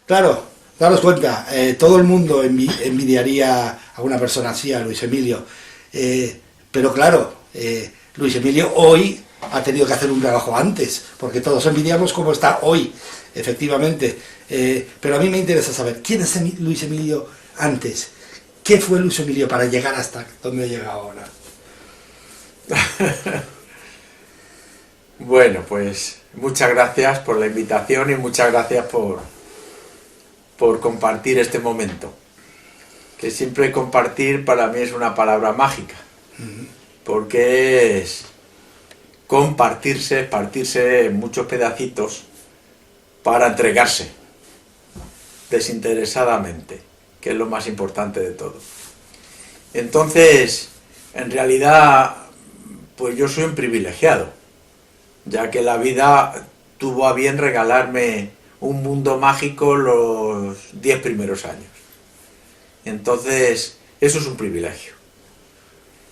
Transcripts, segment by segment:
Claro, daros cuenta, todo el mundo envidiaría a una persona así, a Luis Emilio. Pero claro, Luis Emilio hoy ha tenido que hacer un trabajo antes, porque todos envidiamos cómo está hoy, efectivamente. Pero a mí me interesa saber, ¿quién es Luis Emilio antes? ¿Qué fue Luis Emilio para llegar hasta donde llega ahora? Bueno, pues muchas gracias por la invitación y muchas gracias por compartir este momento. Que siempre compartir para mí es una palabra mágica, porque es compartirse, partirse en muchos pedacitos para entregarse desinteresadamente, que es lo más importante de todo. Entonces, en realidad, pues yo soy un privilegiado, ya que la vida tuvo a bien regalarme un mundo mágico los 10 primeros años. Entonces, eso es un privilegio.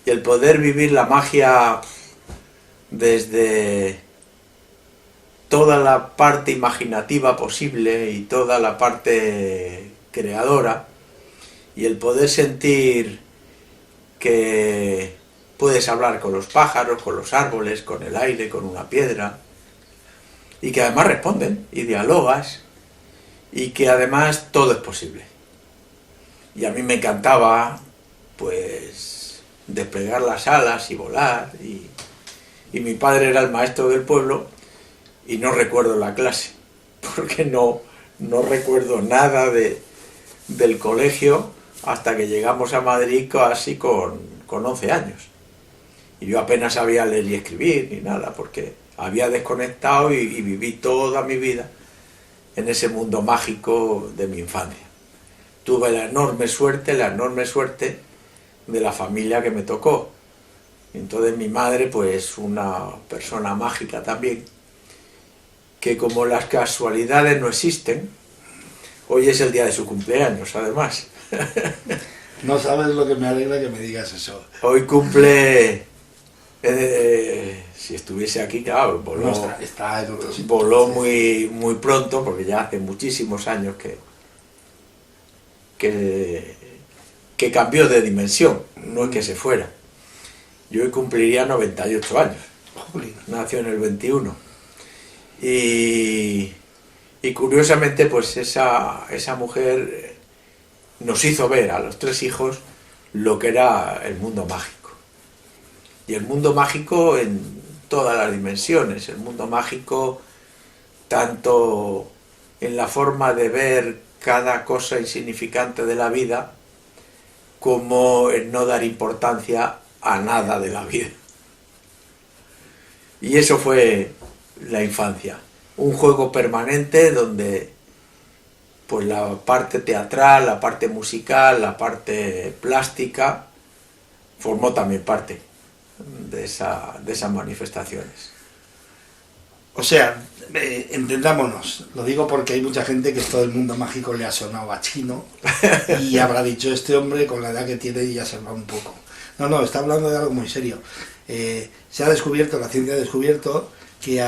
Y el poder vivir la magia desde toda la parte imaginativa posible y toda la parte creadora, y el poder sentir que puedes hablar con los pájaros, con los árboles, con el aire, con una piedra, y que además responden y dialogas, y que además todo es posible. Y a mí me encantaba, pues, desplegar las alas y volar, y mi padre era el maestro del pueblo, y no recuerdo la clase, porque no recuerdo nada del colegio hasta que llegamos a Madrid casi con 11 años. Y yo apenas sabía leer y escribir ni nada, porque había desconectado y viví toda mi vida en ese mundo mágico de mi infancia. Tuve la enorme suerte de la familia que me tocó. Entonces mi madre, pues una persona mágica también, que como las casualidades no existen, hoy es el día de su cumpleaños, además. No sabes lo que me alegra que me digas eso. Hoy cumple, si estuviese aquí, claro, voló, No, está en otro sitio. voló muy pronto, porque ya hace muchísimos años que cambió de dimensión, no es que se fuera. Yo hoy cumpliría 98 años. Jolín. Nació en el 21. Y curiosamente, pues esa mujer nos hizo ver a los 3 hijos lo que era el mundo mágico. Y el mundo mágico en todas las dimensiones, el mundo mágico tanto en la forma de ver cada cosa insignificante de la vida, como en no dar importancia a nada de la vida. Y eso fue la infancia, un juego permanente donde pues la parte teatral, la parte musical, la parte plástica formó también parte de esas manifestaciones. O sea, entendámonos, lo digo porque hay mucha gente que todo el mundo mágico le ha sonado a chino y habrá dicho, este hombre con la edad que tiene ya se va un poco. No, está hablando de algo muy serio. Se ha descubierto, la ciencia ha descubierto que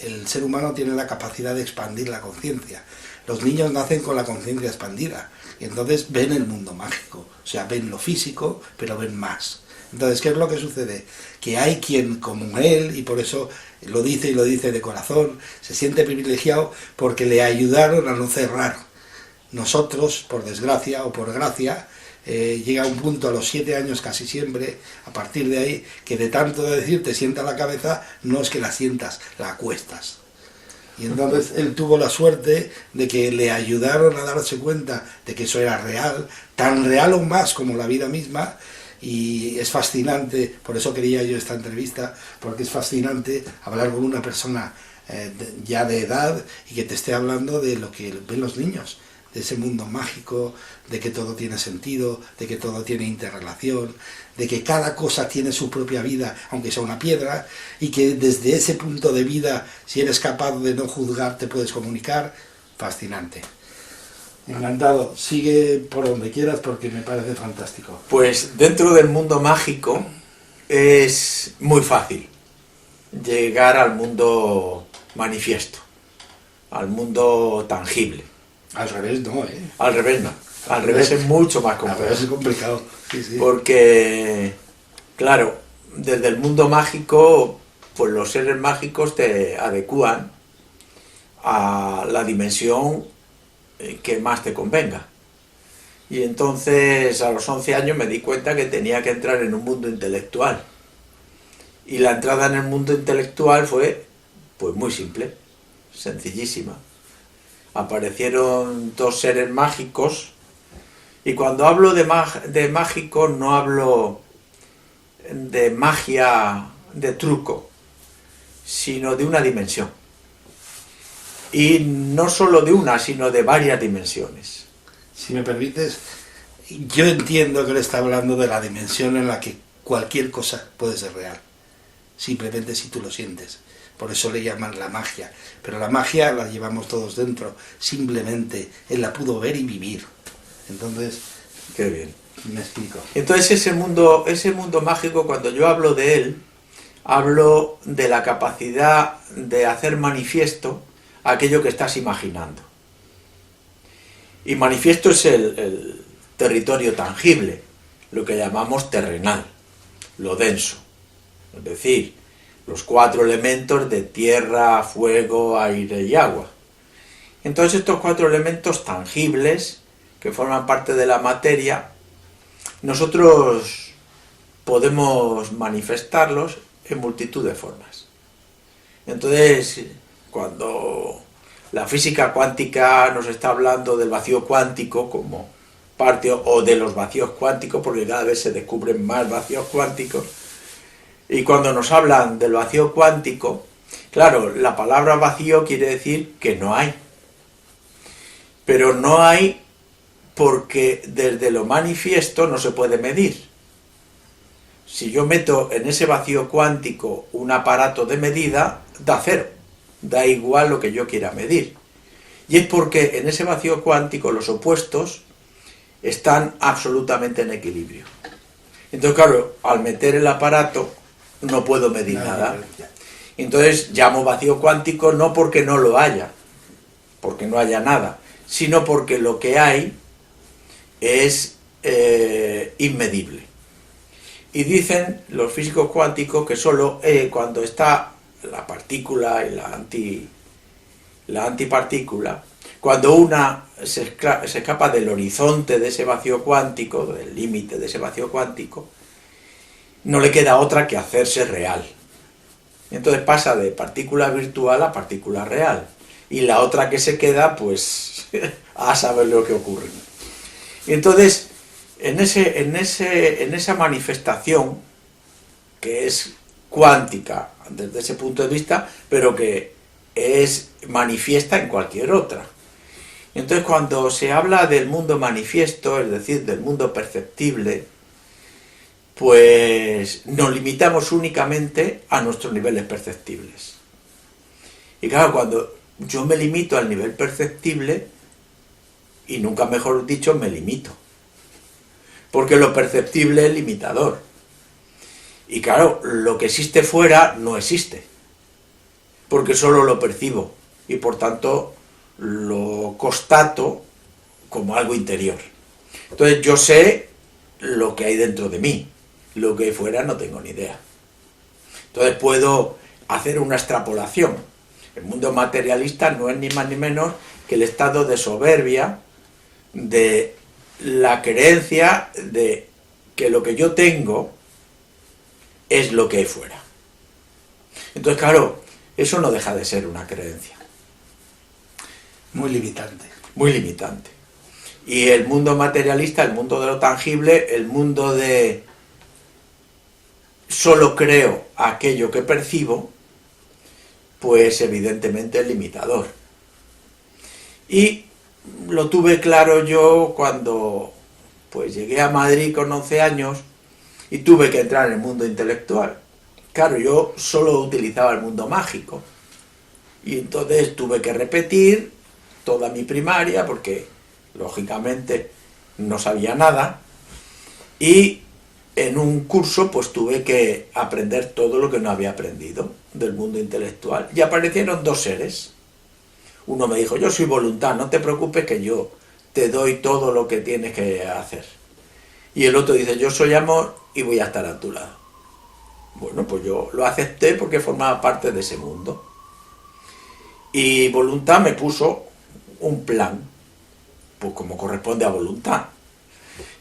el ser humano tiene la capacidad de expandir la conciencia. Los niños nacen con la conciencia expandida y entonces ven el mundo mágico, o sea, ven lo físico, pero ven más. Entonces, ¿qué es lo que sucede? Que hay quien como él, y por eso lo dice y lo dice de corazón, se siente privilegiado porque le ayudaron a no cerrar. Nosotros, por desgracia o por gracia, llega un punto a los 7 años casi siempre, a partir de ahí, que de tanto de decir te sienta la cabeza, no es que la sientas, la acuestas. Y entonces él tuvo la suerte de que le ayudaron a darse cuenta de que eso era real, tan real o más como la vida misma, y es fascinante, por eso quería yo esta entrevista, porque es fascinante hablar con una persona ya de edad y que te esté hablando de lo que ven los niños, de ese mundo mágico, de que todo tiene sentido, de que todo tiene interrelación, de que cada cosa tiene su propia vida, aunque sea una piedra, y que desde ese punto de vida, si eres capaz de no juzgar, te puedes comunicar. Fascinante. Encantado. Sigue por donde quieras porque me parece fantástico. Pues dentro del mundo mágico es muy fácil llegar al mundo manifiesto, al mundo tangible. Al revés no, ¿eh? Al revés no. Al revés es mucho más Al revés es complejo. complicado. Sí, sí. Porque, claro, desde el mundo mágico, pues los seres mágicos te adecúan a la dimensión que más te convenga. Y entonces a los 11 años me di cuenta que tenía que entrar en un mundo intelectual. Y la entrada en el mundo intelectual fue pues muy simple, sencillísima. Aparecieron dos seres mágicos, y cuando hablo de mágico no hablo de magia de truco, sino de una dimensión. Y no solo de una, sino de varias dimensiones. Si me permites, yo entiendo que él está hablando de la dimensión en la que cualquier cosa puede ser real. Simplemente si tú lo sientes. Por eso le llaman la magia. Pero la magia la llevamos todos dentro. Simplemente él la pudo ver y vivir. Entonces, Qué bien. me explico. Entonces ese mundo mágico, cuando yo hablo de él, hablo de la capacidad de hacer manifiesto aquello que estás imaginando. Y manifiesto es el territorio tangible, lo que llamamos terrenal, lo denso. Es decir, los 4 elementos de tierra, fuego, aire y agua. Entonces estos 4 elementos tangibles, que forman parte de la materia, nosotros podemos manifestarlos en multitud de formas. Entonces, cuando la física cuántica nos está hablando del vacío cuántico como parte, o de los vacíos cuánticos, porque cada vez se descubren más vacíos cuánticos, y cuando nos hablan del vacío cuántico, claro, la palabra vacío quiere decir que no hay. Pero no hay porque desde lo manifiesto no se puede medir. Si yo meto en ese vacío cuántico un aparato de medida, da cero. Da igual lo que yo quiera medir. Y es porque en ese vacío cuántico los opuestos están absolutamente en equilibrio. Entonces, claro, al meter el aparato no puedo medir nada. Entonces llamo vacío cuántico no porque no lo haya, porque no haya nada, sino porque lo que hay es inmedible. Y dicen los físicos cuánticos que solo cuando está la partícula y la antipartícula, cuando una se escapa del horizonte de ese vacío cuántico, del límite de ese vacío cuántico, no le queda otra que hacerse real. Entonces pasa de partícula virtual a partícula real. Y la otra que se queda, pues, a saber lo que ocurre. Y entonces, en esa manifestación, que es cuántica desde ese punto de vista, pero que es manifiesta en cualquier otra. Entonces, cuando se habla del mundo manifiesto, es decir, del mundo perceptible, pues nos limitamos únicamente a nuestros niveles perceptibles. Y claro, cuando yo me limito al nivel perceptible, y nunca mejor dicho, me limito. Porque lo perceptible es limitador. Y claro, lo que existe fuera no existe. Porque solo lo percibo. Y por tanto, lo constato como algo interior. Entonces yo sé lo que hay dentro de mí. Lo que hay fuera no tengo ni idea. Entonces puedo hacer una extrapolación. El mundo materialista no es ni más ni menos que el estado de soberbia, de la creencia de que lo que yo tengo es lo que hay fuera. Entonces, claro, eso no deja de ser una creencia. Muy limitante. Muy limitante. Y el mundo materialista, el mundo de lo tangible, el mundo de solo creo aquello que percibo, pues evidentemente es limitador. Y lo tuve claro yo cuando pues llegué a Madrid con 11 años y tuve que entrar en el mundo intelectual. Claro, yo solo utilizaba el mundo mágico. Y entonces tuve que repetir toda mi primaria porque lógicamente no sabía nada, y en un curso pues tuve que aprender todo lo que no había aprendido del mundo intelectual, y aparecieron dos seres. Uno me dijo: yo soy voluntad, no te preocupes que yo te doy todo lo que tienes que hacer. Y el otro dice: yo soy amor y voy a estar a tu lado. Bueno, pues yo lo acepté porque formaba parte de ese mundo. Y voluntad me puso un plan, pues como corresponde a voluntad.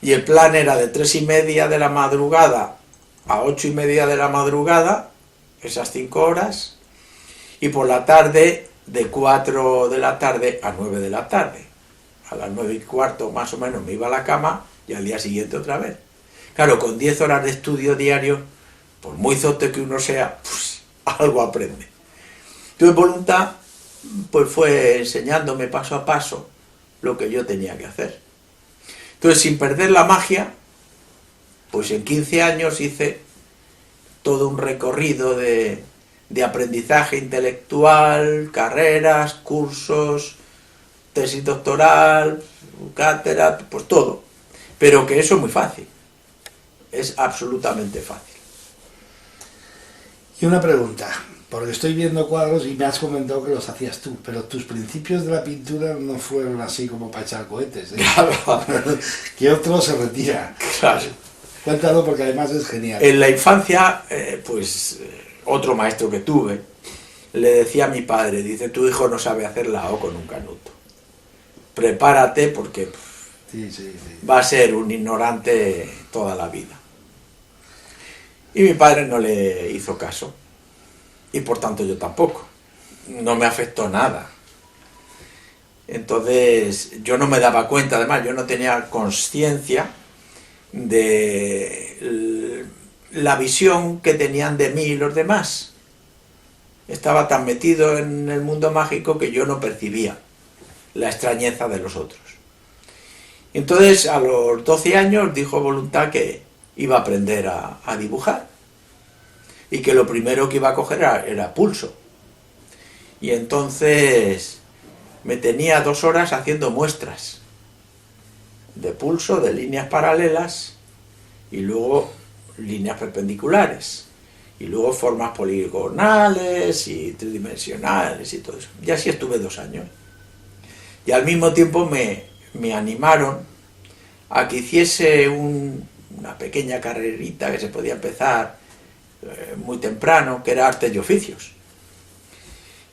Y el plan era de 3:30 de la madrugada a 8:30 de la madrugada, esas 5 horas, y por la tarde de 4 de la tarde a 9 de la tarde. A las 9:15 más o menos me iba a la cama y al día siguiente otra vez. Claro, con 10 horas de estudio diario, por muy zote que uno sea, pues algo aprende. Entonces voluntad pues fue enseñándome paso a paso lo que yo tenía que hacer. Entonces, sin perder la magia, pues en 15 años hice todo un recorrido de aprendizaje intelectual, carreras, cursos, tesis doctoral, cátedra, pues todo. Pero que eso es muy fácil, es absolutamente fácil. Y una pregunta, porque estoy viendo cuadros y me has comentado que los hacías tú, pero tus principios de la pintura no fueron así como para echar cohetes, ¿eh? Claro. Que otro se retira. Claro. Cuéntalo porque además es genial. En la infancia, otro maestro que tuve, le decía a mi padre, dice: tu hijo no sabe hacer la O con un canuto. Prepárate porque Sí. va a ser un ignorante toda la vida. Y mi padre no le hizo caso. Y por tanto yo tampoco. No me afectó nada. Entonces yo no me daba cuenta, además yo no tenía conciencia de la visión que tenían de mí los demás. Estaba tan metido en el mundo mágico que yo no percibía la extrañeza de los otros. Entonces a los 12 años dijo voluntad que iba a aprender a dibujar y que lo primero que iba a coger era pulso. Y entonces me tenía 2 horas haciendo muestras de pulso, de líneas paralelas y luego líneas perpendiculares y luego formas poligonales y tridimensionales y todo eso. Y así estuve 2 años. Y al mismo tiempo me animaron a que hiciese una pequeña carrerita que se podía empezar muy temprano, que era artes y oficios.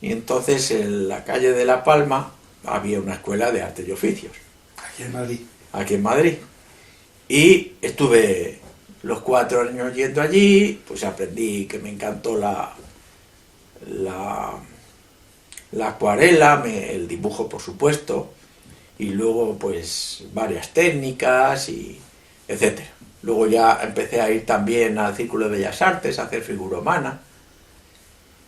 Y entonces en la calle de La Palma había una escuela de artes y oficios. Aquí en Madrid. Aquí en Madrid. Y estuve los 4 años yendo allí, pues aprendí que me encantó la acuarela, el dibujo por supuesto, y luego pues varias técnicas y etcétera. Luego ya empecé a ir también al Círculo de Bellas Artes a hacer figura humana,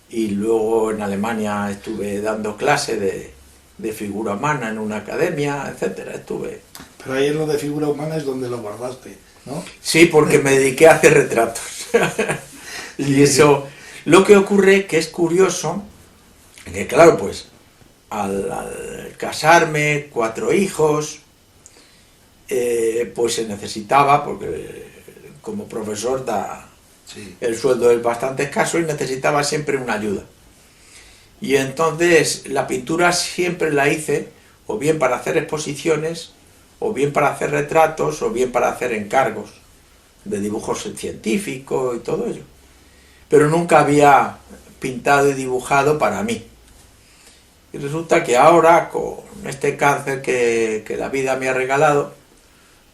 y luego en Alemania estuve dando clase de figura humana en una academia, etcétera. Pero ahí en lo de figura humana es donde lo guardaste, ¿no? Sí, porque me dediqué a hacer retratos. Y eso, lo que ocurre que es curioso, que claro, pues al casarme, 4 hijos, pues se necesitaba, porque como profesor el sueldo es bastante escaso y necesitaba siempre una ayuda. Y entonces la pintura siempre la hice o bien para hacer exposiciones, o bien para hacer retratos, o bien para hacer encargos de dibujos científicos y todo ello. Pero nunca había pintado y dibujado para mí. Y resulta que ahora, con este cáncer que la vida me ha regalado,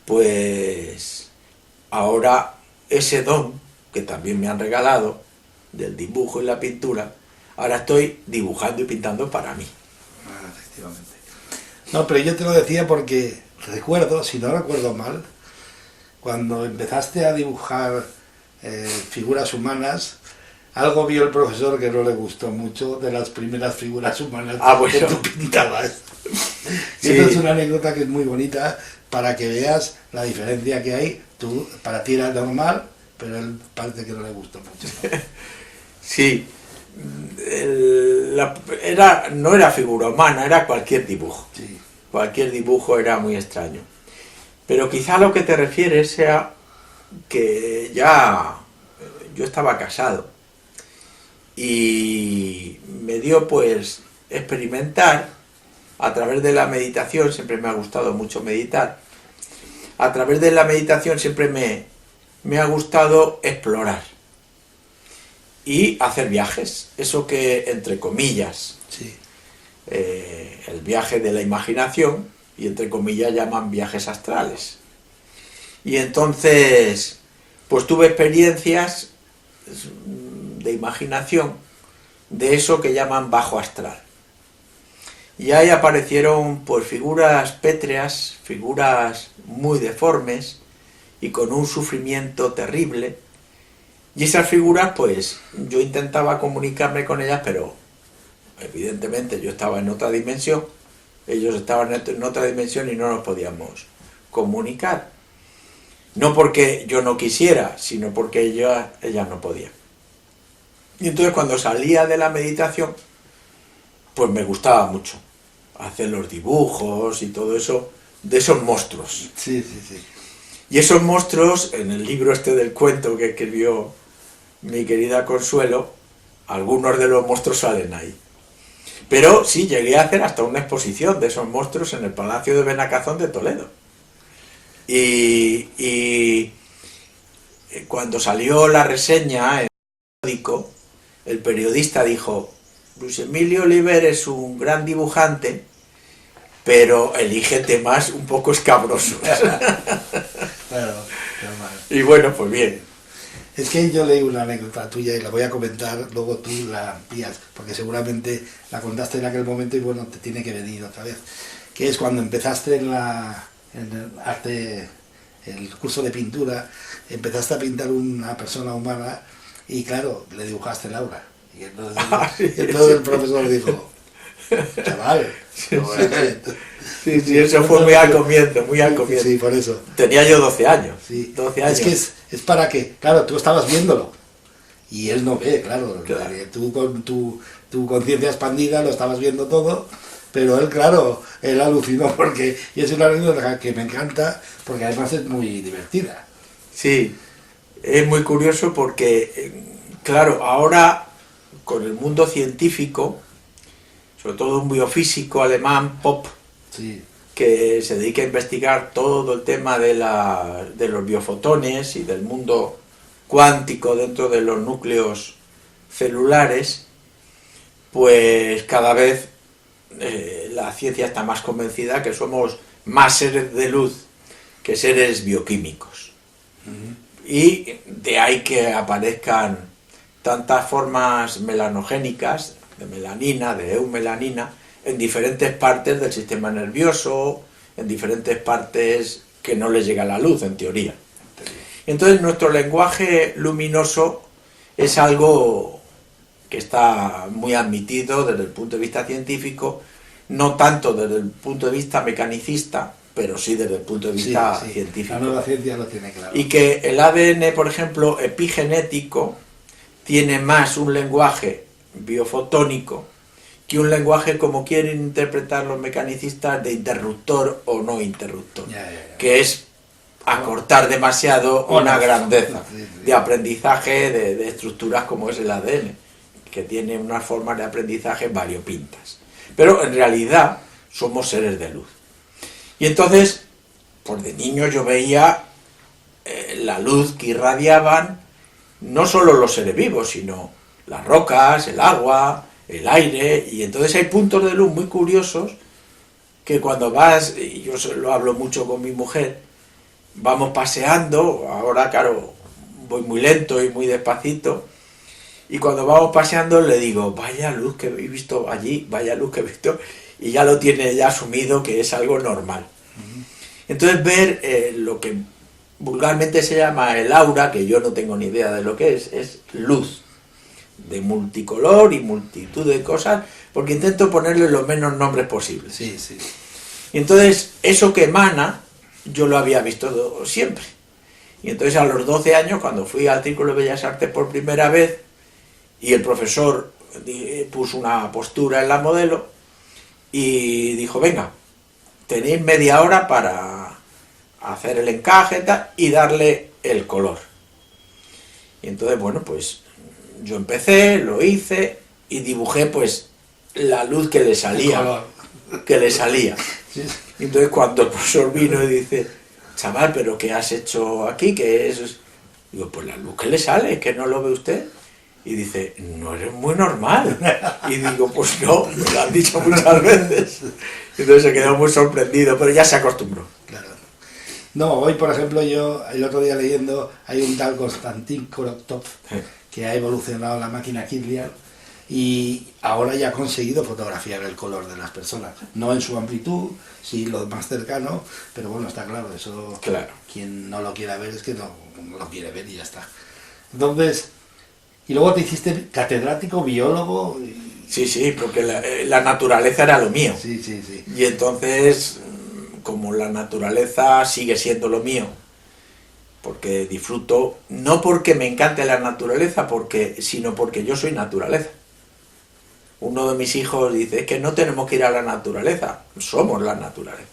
pues ahora ese don que también me han regalado, del dibujo y la pintura, ahora estoy dibujando y pintando para mí. Efectivamente. No, pero yo te lo decía porque recuerdo, si no recuerdo mal, cuando empezaste a dibujar figuras humanas, algo vio el profesor que no le gustó mucho de las primeras figuras humanas que tú pintabas. Sí. Esa es una anécdota que es muy bonita para que veas la diferencia que hay. Tú, para ti era normal, pero él parece que no le gustó mucho, ¿no? Sí, no era figura humana, era cualquier dibujo. Sí. cualquier dibujo era muy extraño. Pero quizá a lo que te refieres sea que ya yo estaba casado y me dio pues experimentar a través de la meditación. Siempre me ha gustado mucho meditar. A través de la meditación siempre me ha gustado explorar y hacer viajes, eso que entre comillas, Sí. El viaje de la imaginación, y entre comillas llaman viajes astrales. Y entonces pues tuve experiencias de imaginación de eso que llaman bajo astral. Y ahí aparecieron pues figuras pétreas, figuras muy deformes y con un sufrimiento terrible. Y esas figuras pues yo intentaba comunicarme con ellas, pero evidentemente yo estaba en otra dimensión, ellos estaban en otra dimensión y no nos podíamos comunicar. No porque yo no quisiera, sino porque ellas no podían. Y entonces cuando salía de la meditación, pues me gustaba mucho hacer los dibujos y todo eso de esos monstruos. Sí, sí, sí. Y esos monstruos, en el libro este del cuento que escribió mi querida Consuelo, algunos de los monstruos salen ahí. Pero sí, llegué a hacer hasta una exposición de esos monstruos en el Palacio de Benacazón de Toledo. Y cuando salió la reseña en el periódico, el periodista dijo: Luis Emilio Oliver es un gran dibujante, pero elige temas un poco escabrosos. Claro, normal. Y bueno, pues bien. Es que yo leí una anécdota tuya y la voy a comentar, luego tú la amplías, porque seguramente la contaste en aquel momento y bueno, te tiene que venir otra vez. Que es cuando empezaste en el arte, el curso de pintura, empezaste a pintar una persona humana y claro, le dibujaste Laura. Y entonces el profesor dijo: chaval, Sí, eso fue muy al comienzo, muy al comienzo. Sí, por eso. Tenía yo 12 años. Sí. 12 años. Es que es para que, claro, tú estabas viéndolo y él no ve, claro. Tú con tu conciencia expandida lo estabas viendo todo, pero él, claro, él alucinó porque, y es una anécdota que me encanta porque además es muy divertida. Sí, es muy curioso porque, claro, ahora con el mundo científico, sobre todo un biofísico alemán, Popp, Sí. que se dedica a investigar todo el tema de los biofotones y del mundo cuántico dentro de los núcleos celulares, pues cada vez la ciencia está más convencida que somos más seres de luz que seres bioquímicos. Y de ahí que aparezcan tantas formas melanogénicas, de melanina, de eumelanina, en diferentes partes del sistema nervioso, en diferentes partes que no les llega la luz, en teoría. Entonces nuestro lenguaje luminoso es algo que está muy admitido desde el punto de vista científico, no tanto desde el punto de vista mecanicista, pero sí desde el punto de vista científico. La nueva ciencia lo tiene claro. Y que el ADN, por ejemplo, epigenético, tiene más un lenguaje biofotónico que un lenguaje, como quieren interpretar los mecanicistas, de interruptor o no interruptor, que es acortar demasiado una grandeza de aprendizaje de estructuras como es el ADN, que tiene unas formas de aprendizaje variopintas. Pero en realidad somos seres de luz. Y entonces, pues de niño yo veía la luz que irradiaban no solo los seres vivos, sino las rocas, el agua, el aire, y entonces hay puntos de luz muy curiosos que cuando vas, y yo lo hablo mucho con mi mujer, vamos paseando, ahora claro, voy muy lento y muy despacito, y cuando vamos paseando le digo: vaya luz que he visto allí, vaya luz que he visto, y ya lo tiene ya asumido que es algo normal. Entonces ver lo que vulgarmente se llama el aura, que yo no tengo ni idea de lo que es luz de multicolor y multitud de cosas, porque intento ponerle los menos nombres posibles. Sí, sí. Y entonces eso que emana, yo lo había visto siempre. Y entonces a los 12 años, cuando fui al Círculo de Bellas Artes por primera vez, y el profesor puso una postura en la modelo, y dijo: venga, tenéis media hora para hacer el encaje y darle el color. Y entonces, bueno, pues yo empecé, lo hice y dibujé pues la luz que le salía. Sí. Y entonces cuando el profesor vino y dice, chaval, ¿pero qué has hecho aquí? ¿Qué es? Digo, pues la luz que le sale, ¿es que no lo ve usted? Y dice, no eres muy normal. Y digo, pues no, me lo han dicho muchas veces. Entonces se quedó muy sorprendido, pero ya se acostumbró. Claro. No, hoy por ejemplo yo, el otro día leyendo, hay un tal Konstantin Korotkov que ha evolucionado la máquina Kirlian y ahora ya ha conseguido fotografiar el color de las personas. No en su amplitud, sí lo más cercano, pero bueno, está claro, eso Claro. Quien no lo quiera ver es que no lo quiere ver y ya está. Entonces, y luego te hiciste catedrático, biólogo. Sí, porque la naturaleza era lo mío. Sí. Y entonces, como la naturaleza sigue siendo lo mío, porque disfruto, no porque me encante la naturaleza, sino porque yo soy naturaleza. Uno de mis hijos dice, es que no tenemos que ir a la naturaleza, somos la naturaleza.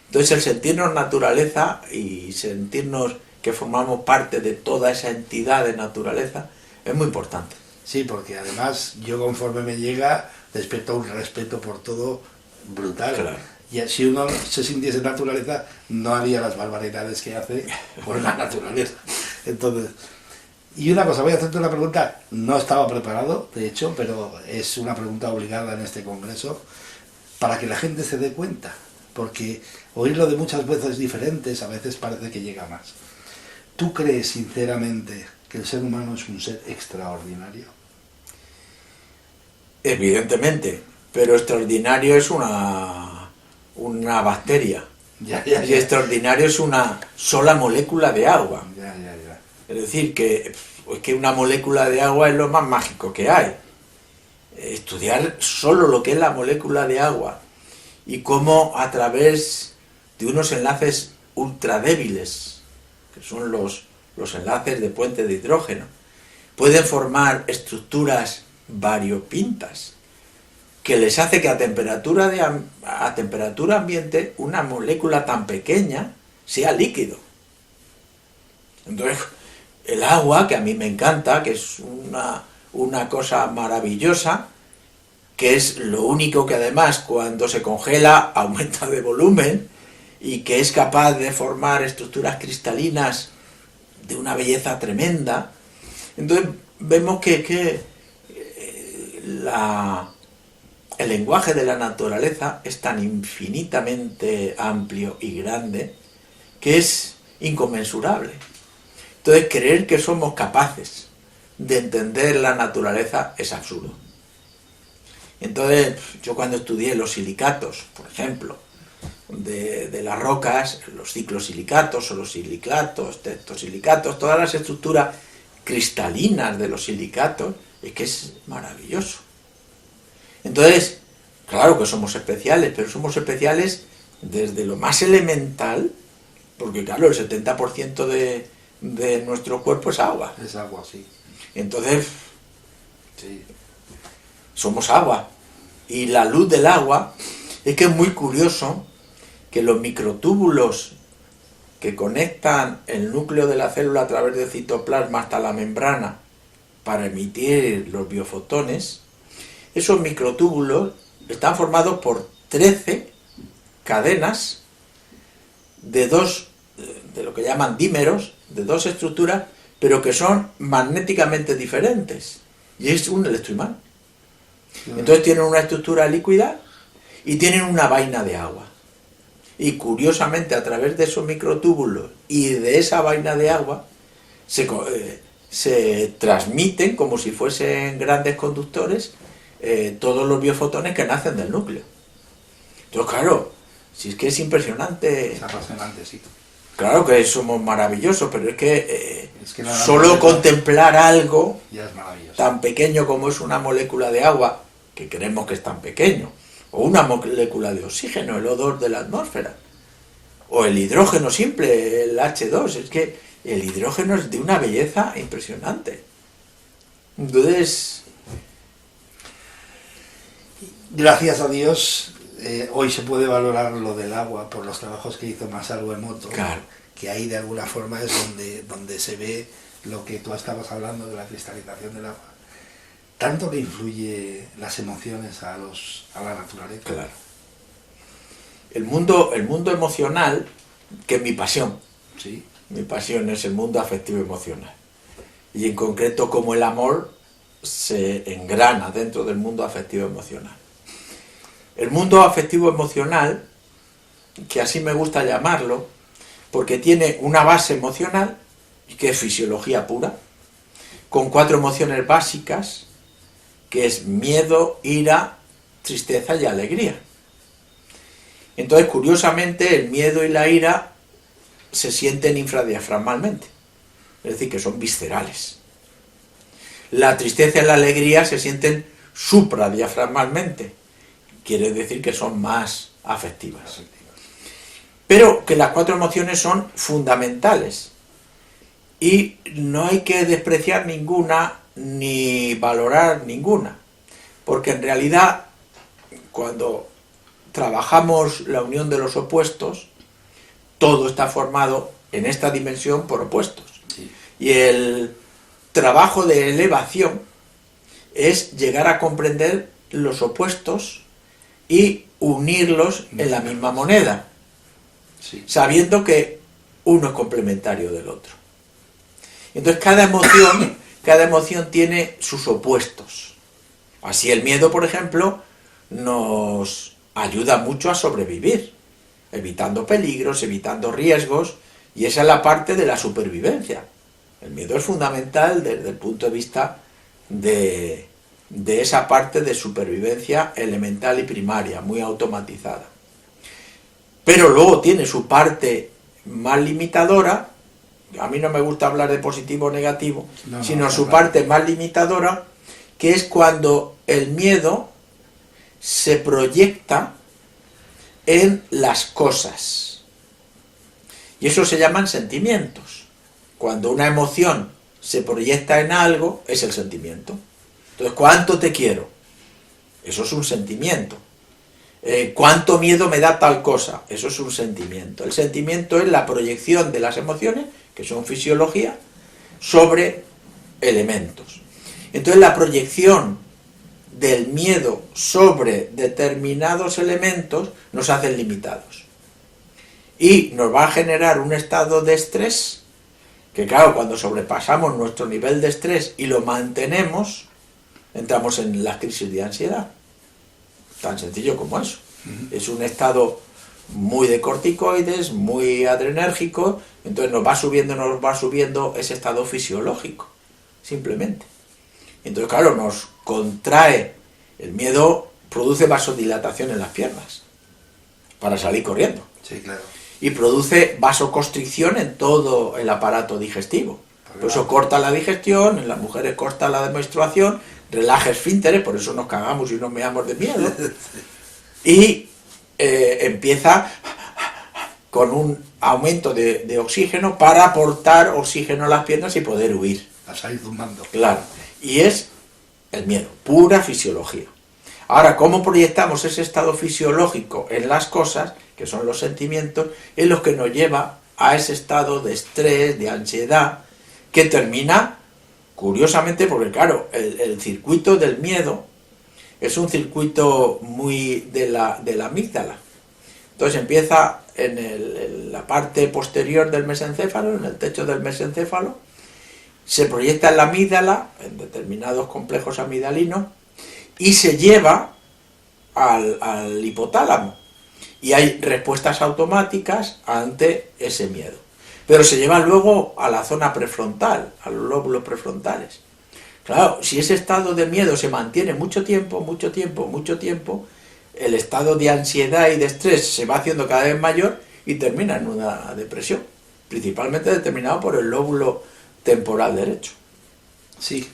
Entonces el sentirnos naturaleza y sentirnos que formamos parte de toda esa entidad de naturaleza es muy importante. Sí, porque además yo conforme me llega despierto un respeto por todo brutal. Claro. Y si uno se sintiese naturaleza, no haría las barbaridades que hace por la naturaleza. Entonces, y una cosa, voy a hacerte una pregunta, no estaba preparado, de hecho, pero es una pregunta obligada en este congreso, para que la gente se dé cuenta, porque oírlo de muchas veces diferentes a veces parece que llega más. ¿Tú crees sinceramente que el ser humano es un ser extraordinario? Evidentemente, pero extraordinario es una bacteria. Ya. Y extraordinario es una sola molécula de agua. Ya. Es decir, que una molécula de agua es lo más mágico que hay. Estudiar solo lo que es la molécula de agua y cómo a través de unos enlaces ultra débiles, que son los enlaces de puente de hidrógeno, pueden formar estructuras variopintas que les hace que a temperatura ambiente una molécula tan pequeña sea líquido. Entonces, el agua, que a mí me encanta, que es una cosa maravillosa, que es lo único que además cuando se congela aumenta de volumen y que es capaz de formar estructuras cristalinas de una belleza tremenda. Entonces vemos que el lenguaje de la naturaleza es tan infinitamente amplio y grande que es inconmensurable. Entonces creer que somos capaces de entender la naturaleza es absurdo. Entonces yo cuando estudié los silicatos, por ejemplo, de las rocas, los ciclosilicatos o los silicatos, tectosilicatos, todas las estructuras cristalinas de los silicatos, es que es maravilloso. Entonces, claro que somos especiales, pero somos especiales desde lo más elemental, porque claro, el 70% de nuestro cuerpo es agua. Es agua, sí. Entonces, Sí. somos agua. Y la luz del agua, es que es muy curioso que los microtúbulos que conectan el núcleo de la célula a través del citoplasma hasta la membrana para emitir los biofotones, esos microtúbulos están formados por 13 cadenas de lo que llaman dímeros, de dos estructuras, pero que son magnéticamente diferentes. Y es un electroimán. Entonces tienen una estructura líquida y tienen una vaina de agua. Y curiosamente, a través de esos microtúbulos y de esa vaina de agua, se transmiten, como si fuesen grandes conductores, todos los biofotones que nacen del núcleo. Entonces, claro, si es que es impresionante. Es apasionante, sí. Claro que somos maravillosos, pero es que la solo contemplar algo ya es maravilloso. tan pequeño como es una molécula de agua, que creemos que es tan pequeño, o una molécula de oxígeno, el O2 de la atmósfera, o el hidrógeno simple, el H2, es que el hidrógeno es de una belleza impresionante. Entonces, Gracias a Dios, hoy se puede valorar lo del agua por los trabajos que hizo Masaru Emoto, Claro. que ahí de alguna forma es donde se ve lo que tú estabas hablando de la cristalización del agua. ¿Tanto le influye las emociones a la naturaleza? Claro. El mundo emocional, que es mi pasión. Sí. Mi pasión es el mundo afectivo emocional. Y en concreto cómo el amor se engrana dentro del mundo afectivo emocional. El mundo afectivo emocional, que así me gusta llamarlo, porque tiene una base emocional, que es fisiología pura, con 4 emociones básicas, que es miedo, ira, tristeza y alegría. Entonces, curiosamente, el miedo y la ira se sienten infradiafragmalmente, es decir, que son viscerales. La tristeza y la alegría se sienten supradiafragmalmente, quiere decir que son más afectivas. Pero que las 4 emociones son fundamentales y no hay que despreciar ninguna ni valorar ninguna, porque en realidad cuando trabajamos la unión de los opuestos, todo está formado en esta dimensión por opuestos. Sí. Y el trabajo de elevación es llegar a comprender los opuestos y unirlos en la misma moneda, Sí. sabiendo que uno es complementario del otro. Entonces cada emoción tiene sus opuestos. Así el miedo, por ejemplo, nos ayuda mucho a sobrevivir, evitando peligros, evitando riesgos, y esa es la parte de la supervivencia. El miedo es fundamental desde el punto de vista de esa parte de supervivencia elemental y primaria, muy automatizada. Pero luego tiene su parte más limitadora, a mí no me gusta hablar de positivo o negativo, sino su parte más limitadora, que es cuando el miedo se proyecta en las cosas. Y eso se llaman sentimientos. Cuando una emoción se proyecta en algo, es el sentimiento. Entonces, ¿cuánto te quiero? Eso es un sentimiento. ¿Cuánto miedo me da tal cosa? Eso es un sentimiento. El sentimiento es la proyección de las emociones, que son fisiología, sobre elementos. Entonces, la proyección del miedo sobre determinados elementos nos hacen limitados. Y nos va a generar un estado de estrés, que claro, cuando sobrepasamos nuestro nivel de estrés y lo mantenemos, entramos en la crisis de ansiedad. Tan sencillo como eso. Es un estado muy de corticoides, muy adrenérgico, entonces nos va subiendo ese estado fisiológico, simplemente. Entonces, claro, nos contrae, el miedo produce vasodilatación en las piernas, para salir corriendo. Sí, claro. Y produce vasoconstricción en todo el aparato digestivo. Por eso corta la digestión, en las mujeres corta la menstruación, relaja esfínteres, por eso nos cagamos y nos meamos de miedo. Y empieza con un aumento de oxígeno para aportar oxígeno a las piernas y poder huir. A salir zumbando. Claro. Y es el miedo, pura fisiología. Ahora, ¿cómo proyectamos ese estado fisiológico en las cosas, que son los sentimientos, es lo que nos lleva a ese estado de estrés, de ansiedad, que termina, curiosamente, porque claro, el circuito del miedo es un circuito muy de la amígdala. Entonces empieza en la parte posterior del mesencéfalo, en el techo del mesencéfalo, se proyecta en la amígdala, en determinados complejos amigdalinos, y se lleva al hipotálamo. Y hay respuestas automáticas ante ese miedo. Pero se lleva luego a la zona prefrontal, a los lóbulos prefrontales. Claro, si ese estado de miedo se mantiene mucho tiempo, el estado de ansiedad y de estrés se va haciendo cada vez mayor y termina en una depresión, principalmente determinado por el lóbulo temporal derecho. Sí.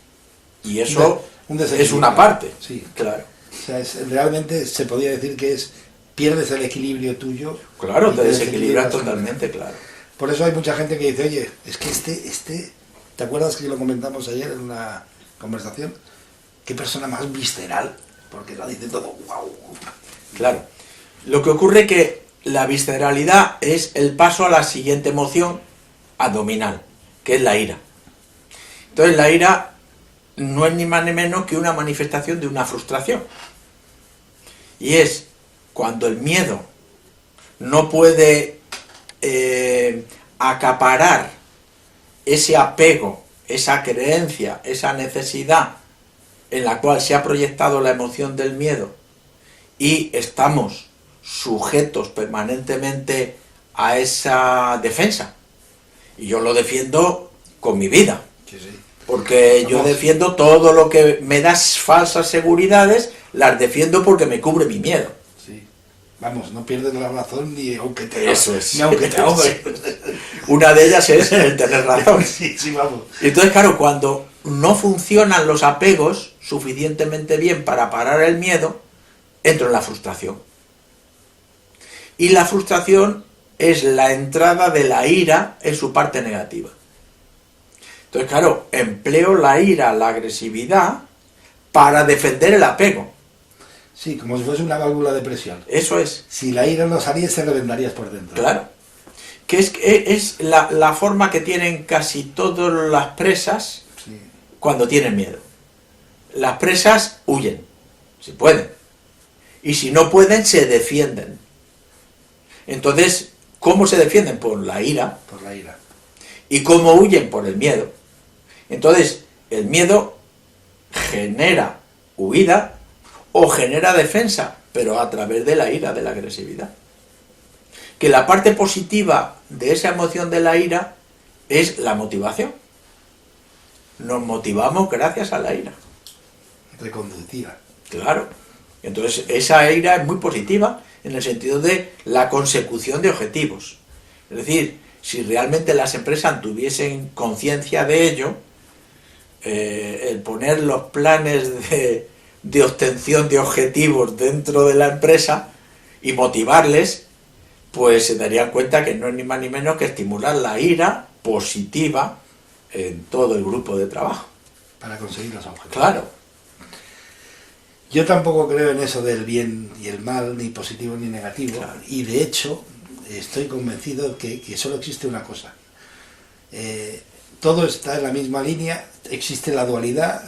Y eso un es una parte. Sí. Claro. O sea, realmente se podría decir que pierdes el equilibrio tuyo. Claro, te desequilibras totalmente, claro. Por eso hay mucha gente que dice, oye, es que ¿te acuerdas que lo comentamos ayer en una conversación? ¿Qué persona más visceral? Porque lo dice todo, wow. Claro. Lo que ocurre es que la visceralidad es el paso a la siguiente emoción abdominal, que es la ira. Entonces la ira no es ni más ni menos que una manifestación de una frustración. Y es cuando el miedo no puede acaparar ese apego, esa creencia, esa necesidad en la cual se ha proyectado la emoción del miedo y estamos sujetos permanentemente a esa defensa. Y yo lo defiendo con mi vida. Sí, sí. Porque yo defiendo todo lo que me da falsas seguridades, las defiendo porque me cubre mi miedo. Sí. Vamos, no pierdes la razón ni aunque te Eso es. ni aunque te ahogues. Una de ellas es el tener razón. Sí, sí, vamos. Entonces, claro, cuando no funcionan los apegos suficientemente bien para parar el miedo, entro en la frustración. Y la frustración es la entrada de la ira en su parte negativa. Entonces, claro, empleo la ira, la agresividad, para defender el apego. Sí, como si fuese una válvula de presión. Eso es. Si la ira no saliese, se reventarías por dentro. Claro. Que es la forma que tienen casi todas las presas Sí. cuando tienen miedo. Las presas huyen, si pueden. Y si no pueden, se defienden. Entonces, ¿cómo se defienden? Por la ira. Por la ira. ¿Y cómo huyen? Por el miedo. Entonces, el miedo genera huida o genera defensa, pero a través de la ira, de la agresividad. Que la parte positiva de esa emoción de la ira es la motivación. Nos motivamos gracias a la ira. Reconductiva. Claro. Entonces, esa ira es muy positiva en el sentido de la consecución de objetivos. Es decir, si realmente las empresas tuviesen conciencia de ello, el poner los planes de obtención de objetivos dentro de la empresa y motivarles, pues se darían cuenta que no es ni más ni menos que estimular la ira positiva en todo el grupo de trabajo. Para conseguir los objetivos. Claro. Yo tampoco creo en eso del bien y el mal, ni positivo ni negativo. Claro. Y de hecho, estoy convencido que solo existe una cosa. Todo está en la misma línea, existe la dualidad,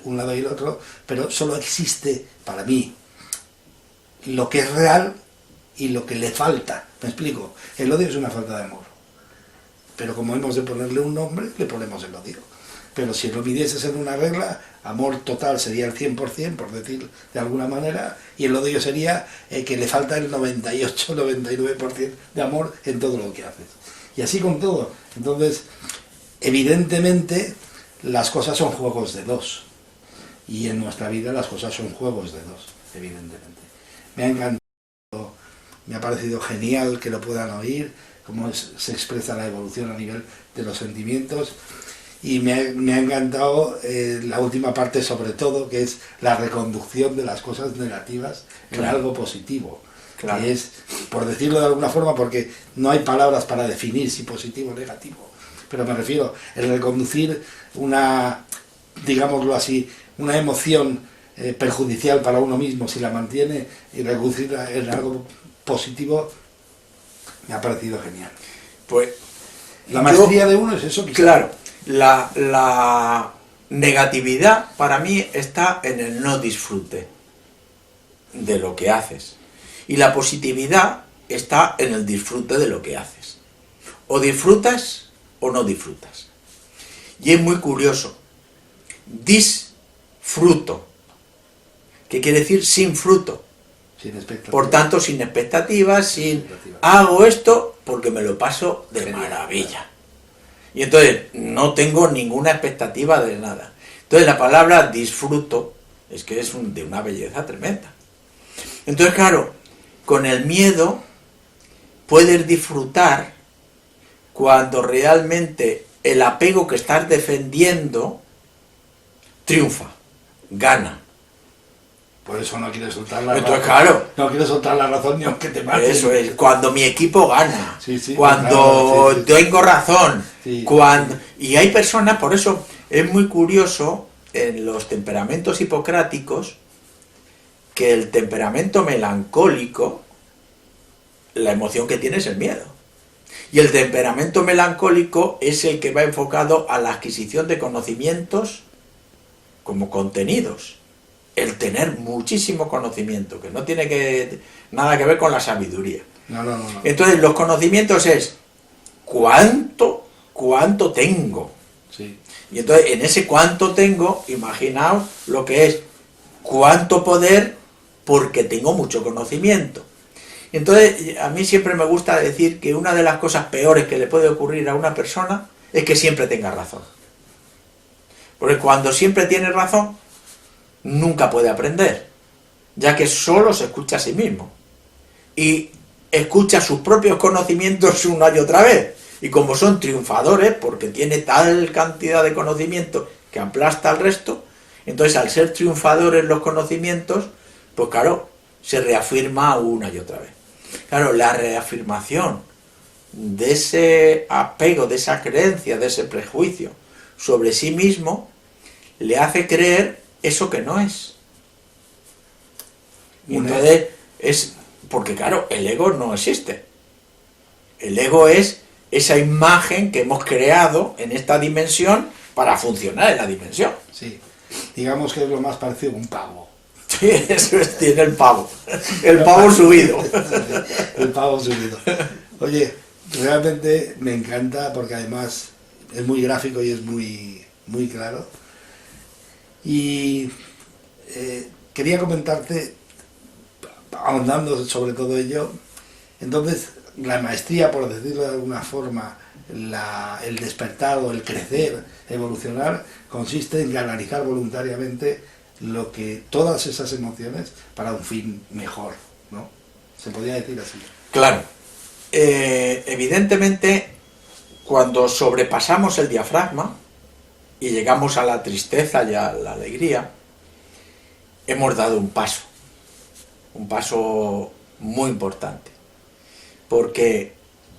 un lado y el otro, pero solo existe, para mí, lo que es real y lo que le falta. ¿Me explico? El odio es una falta de amor. Pero como hemos de ponerle un nombre, le ponemos el odio. Pero si lo midieses en una regla, amor total sería el 100%, por decir de alguna manera, y el odio sería que le falta el 98-99% de amor en todo lo que haces. Y así con todo. Entonces, evidentemente, las cosas son juegos de dos. Y en nuestra vida las cosas son juegos de dos, evidentemente. Me ha encantado, me ha parecido genial que lo puedan oír, cómo se expresa la evolución a nivel de los sentimientos. Y me ha encantado la última parte sobre todo, que es la reconducción de las cosas negativas en algo positivo. Claro. Que es, por decirlo de alguna forma, porque no hay palabras para definir si positivo o negativo, pero me refiero a reconducir una, digámoslo así, una emoción perjudicial para uno mismo, si la mantiene, y reducirla en algo positivo, me ha parecido genial. Pues La maestría de uno es eso, quizá. Claro, la negatividad para mí está en el no disfrute de lo que haces. Y la positividad está en el disfrute de lo que haces. O disfrutas o no disfrutas. Y es muy curioso. Disfruto, que quiere decir sin fruto. Sin expectativas. Por tanto, sin expectativas, hago esto porque me lo paso de maravilla. Y entonces no tengo ninguna expectativa de nada. Entonces la palabra disfruto es que es de una belleza tremenda. Entonces, claro, con el miedo puedes disfrutar cuando realmente el apego que estás defendiendo triunfa, gana. Por eso no quieres soltar la Entonces, razón. claro. No quieres soltar la razón ni aunque te maten. Eso es, cuando mi equipo gana, Sí, sí, cuando claro, sí, sí. tengo razón, Sí, cuando... Y hay personas, por eso es muy curioso en los temperamentos hipocráticos que el temperamento melancólico la emoción que tiene es el miedo. Y el temperamento melancólico es el que va enfocado a la adquisición de conocimientos como contenidos. El tener muchísimo conocimiento, que no tiene nada que ver con la sabiduría. No. Entonces, los conocimientos es cuánto tengo. Sí. Y entonces, en ese cuánto tengo, imaginaos lo que es cuánto poder, porque tengo mucho conocimiento. Entonces, a mí siempre me gusta decir que una de las cosas peores que le puede ocurrir a una persona es que siempre tenga razón. Porque cuando siempre tiene razón, nunca puede aprender, ya que solo se escucha a sí mismo. Y escucha sus propios conocimientos una y otra vez. Y como son triunfadores, porque tiene tal cantidad de conocimiento que aplasta al resto, entonces al ser triunfadores los conocimientos, pues claro, se reafirma una y otra vez. Claro, la reafirmación de ese apego, de esa creencia, de ese prejuicio sobre sí mismo, le hace creer eso que no es. Y entonces es, porque claro, el ego no existe. El ego es esa imagen que hemos creado en esta dimensión para funcionar en la dimensión. Sí, digamos que es lo más parecido a un pavo. Sí, eso es, tiene el pavo. El pavo subido. El pavo subido. Oye, realmente me encanta porque además es muy gráfico y es muy claro. Y quería comentarte, ahondando sobre todo ello, entonces la maestría, por decirlo de alguna forma, el despertar o el crecer, evolucionar, consiste en canalizar voluntariamente todas esas emociones para un fin mejor, ¿no? Se podría decir así. Claro. Evidentemente, cuando sobrepasamos el diafragma y llegamos a la tristeza y a la alegría, hemos dado un paso muy importante, porque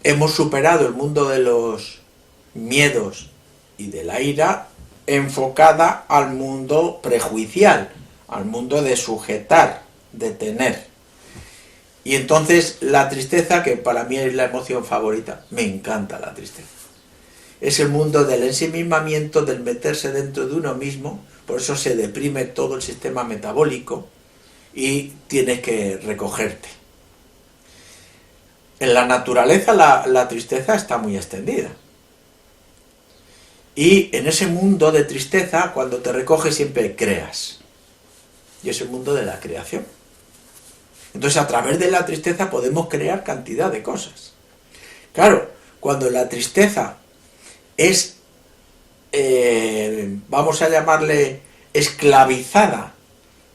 hemos superado el mundo de los miedos y de la ira enfocada al mundo prejuicial, al mundo de sujetar, de tener. Y entonces la tristeza, que para mí es la emoción favorita, me encanta la tristeza. Es el mundo del ensimismamiento, del meterse dentro de uno mismo, por eso se deprime todo el sistema metabólico y tienes que recogerte. En la naturaleza la tristeza está muy extendida. Y en ese mundo de tristeza, cuando te recoges siempre creas. Y es el mundo de la creación. Entonces a través de la tristeza podemos crear cantidad de cosas. Claro, cuando la tristeza es, vamos a llamarle, esclavizada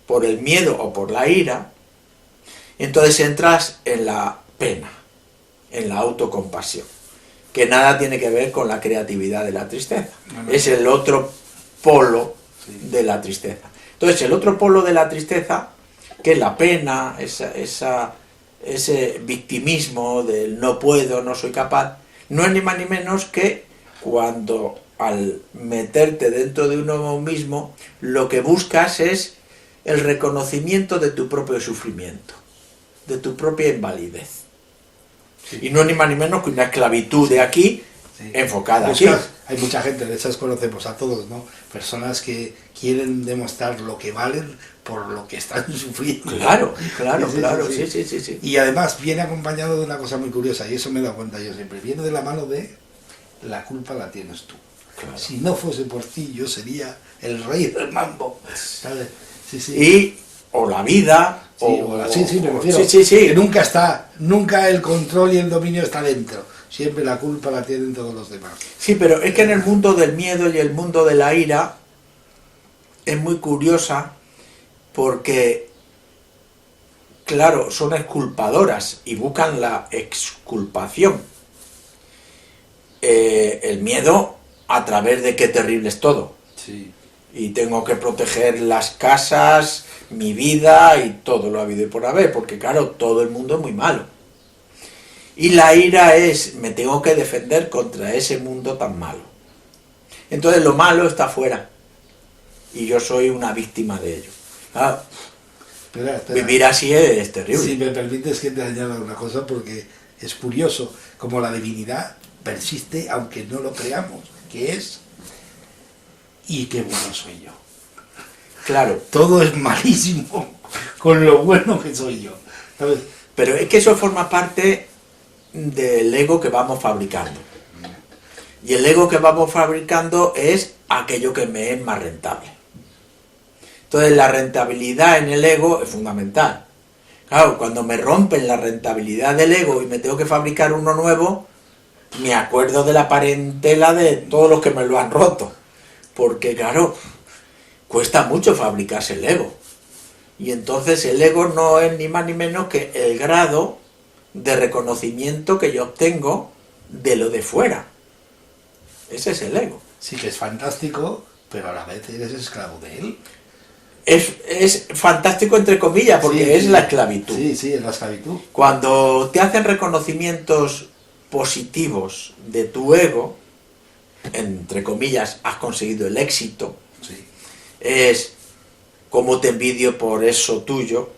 por el miedo o por la ira, entonces entras en la pena, en la autocompasión, que nada tiene que ver con la creatividad de la tristeza. No. Es el otro polo de la tristeza. Entonces el otro polo de la tristeza, que es la pena, ese victimismo del no puedo, no soy capaz, no es ni más ni menos que cuando al meterte dentro de uno mismo, lo que buscas es el reconocimiento de tu propio sufrimiento, de tu propia invalidez. Sí. Y no es ni más ni menos que una esclavitud de aquí, sí, enfocada aquí. Hay mucha gente, de esas conocemos a todos, ¿no? Personas que quieren demostrar lo que valen por lo que están sufriendo. Claro, sí. Y además viene acompañado de una cosa muy curiosa, y eso me he dado cuenta yo siempre. Viene de la mano de la culpa la tienes tú. Claro. Si no fuese por ti, yo sería el rey del mambo, ¿sabes? Sí. Y, o la vida, me refiero. Que nunca el control y el dominio está dentro. Siempre la culpa la tienen todos los demás. Sí, pero es que en el mundo del miedo y el mundo de la ira es muy curiosa porque, claro, son exculpadoras y buscan la exculpación. El miedo a través de qué terrible es todo. Sí. Y tengo que proteger las casas, mi vida y todo lo habido y por haber, porque claro, todo el mundo es muy malo. Y la ira es, me tengo que defender contra ese mundo tan malo. Entonces lo malo está afuera. Y yo soy una víctima de ello. Espera. Vivir así es terrible. Si me permites que te añada una cosa, porque es curioso, como la divinidad persiste aunque no lo creamos, que es, y qué bueno soy yo. Claro. Todo es malísimo con lo bueno que soy yo, ¿sabes? Pero es que eso forma parte del ego que vamos fabricando. Y el ego que vamos fabricando es aquello que me es más rentable. Entonces la rentabilidad en el ego es fundamental. Claro, cuando me rompen la rentabilidad del ego y me tengo que fabricar uno nuevo, me acuerdo de la parentela de todos los que me lo han roto. Porque claro, cuesta mucho fabricarse el ego. Y entonces el ego no es ni más ni menos que el grado de reconocimiento que yo obtengo de lo de fuera. Ese es el ego. Sí que es fantástico, pero a la vez eres esclavo de él. Es fantástico entre comillas, porque Sí, es sí. la esclavitud. Sí, es la esclavitud. Cuando te hacen reconocimientos positivos de tu ego, entre comillas, has conseguido el éxito, Sí. es como te envidio por eso tuyo,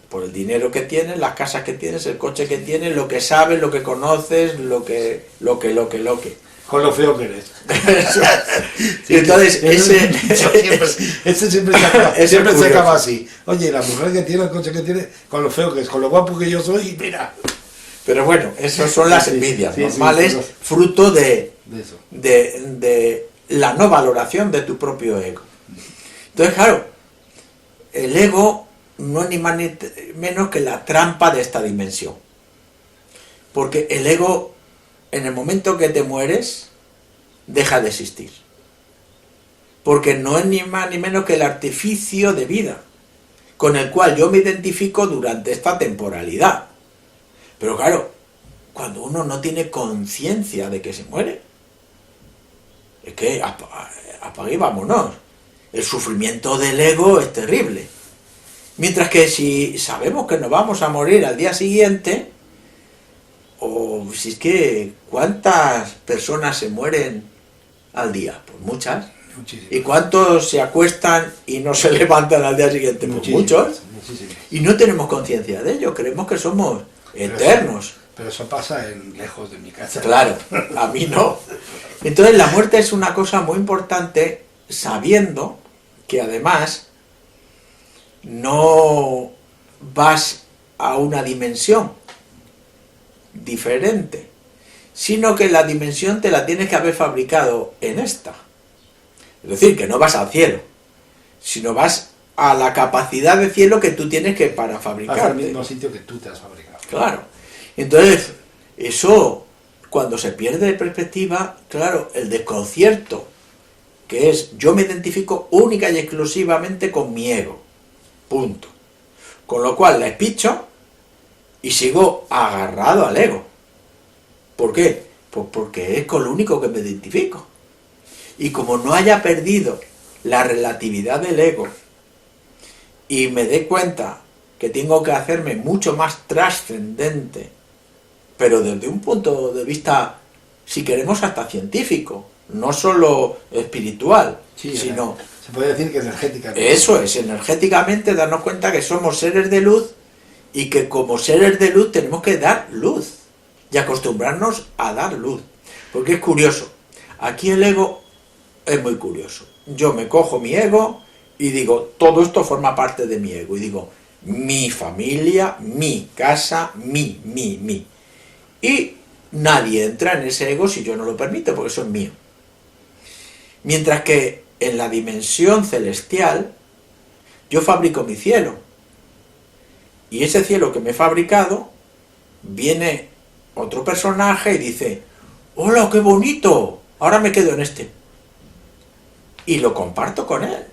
por el dinero que tienes, las casas que tienes, el coche que tienes, lo que sabes, lo que conoces, lo que. Con lo feo que eres. Y entonces, ese siempre Ese siempre es se acaba curioso. así. Oye, la mujer que tiene, el coche que tiene, con lo feo que es, con lo guapo que yo soy, y mira. Pero bueno, esas son las Sí, envidias sí, normales, sí, fruto de De eso. de la no valoración de tu propio ego. Entonces, claro, el ego no es ni más ni menos que la trampa de esta dimensión. Porque el ego, en el momento que te mueres, deja de existir. Porque no es ni más ni menos que el artificio de vida, con el cual yo me identifico durante esta temporalidad. Pero claro, cuando uno no tiene conciencia de que se muere, es que apague y vámonos. El sufrimiento del ego es terrible. Mientras que si sabemos que nos vamos a morir al día siguiente, o si es que ¿cuántas personas se mueren al día? Pues muchas. Muchísimo. ¿Y cuántos se acuestan y no se levantan al día siguiente? Pues muchos. Muchísimo. Y no tenemos conciencia de ello, creemos que somos eternos. Pero eso pasa lejos de mi casa. Claro, a mí no. Entonces la muerte es una cosa muy importante, sabiendo que además no vas a una dimensión diferente, sino que la dimensión te la tienes que haber fabricado en esta. Es decir, que no vas al cielo, sino vas a la capacidad de cielo que tú tienes que para Vas al fabricarte. mismo sitio que tú te has fabricado. Claro. Entonces, eso, cuando se pierde de perspectiva, claro, el desconcierto, que es, yo me identifico única y exclusivamente con mi ego. Punto. Con lo cual la espicho y sigo agarrado al ego. ¿Por qué? Pues porque es con lo único que me identifico. Y como no haya perdido la relatividad del ego y me dé cuenta que tengo que hacerme mucho más trascendente, pero desde un punto de vista, si queremos, hasta científico, no solo espiritual, Sí, sino... se puede decir que energéticamente. Eso es, energéticamente darnos cuenta que somos seres de luz y que como seres de luz tenemos que dar luz y acostumbrarnos a dar luz. Porque es curioso, aquí el ego es muy curioso. Yo me cojo mi ego y digo, todo esto forma parte de mi ego. Y digo, mi familia, mi casa, mi. Y nadie entra en ese ego si yo no lo permito, porque eso es mío. Mientras que en la dimensión celestial, yo fabrico mi cielo. Y ese cielo que me he fabricado, viene otro personaje y dice, ¡hola, qué bonito! Ahora me quedo en este. Y lo comparto con él.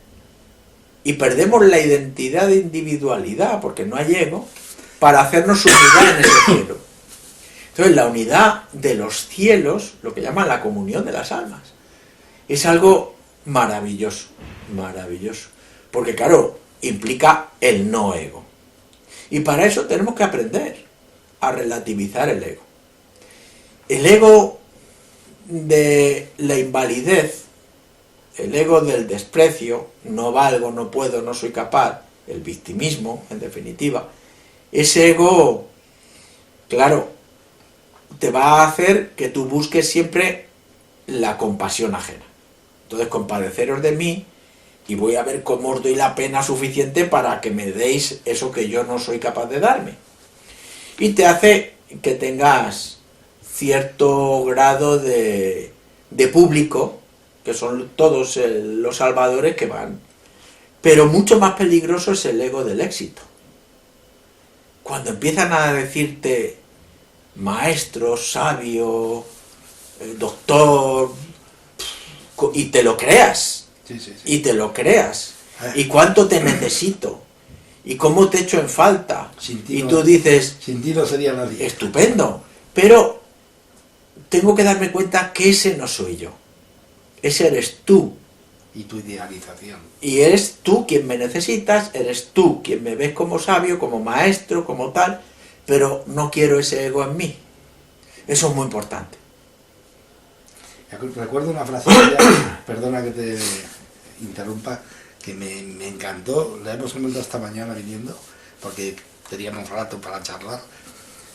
Y perdemos la identidad de individualidad, porque no hay ego, para hacernos unidad en ese cielo. Entonces, la unidad de los cielos, lo que llaman la comunión de las almas, es algo maravilloso, maravilloso. Porque, claro, implica el no ego. Y para eso tenemos que aprender a relativizar el ego. El ego de la invalidez, el ego del desprecio, no valgo, no puedo, no soy capaz, el victimismo, en definitiva, ese ego, claro, te va a hacer que tú busques siempre la compasión ajena. Entonces, compadeceros de mí y voy a ver cómo os doy la pena suficiente para que me deis eso que yo no soy capaz de darme. Y te hace que tengas cierto grado de público, que son todos los salvadores que van. Pero mucho más peligroso es el ego del éxito. Cuando empiezan a decirte maestro, sabio, doctor, y te lo creas, y te lo creas, y cuánto te necesito, y cómo te echo en falta, y tú dices, sin ti no sería nadie. Estupendo, pero tengo que darme cuenta que ese no soy yo, ese eres tú. Y tu idealización. Y eres tú quien me necesitas, eres tú quien me ves como sabio, como maestro, como tal, pero no quiero ese ego en mí. Eso es muy importante. Recuerdo una frase, perdona que te interrumpa, que me encantó, la hemos comentado esta mañana viniendo, porque teníamos rato para charlar,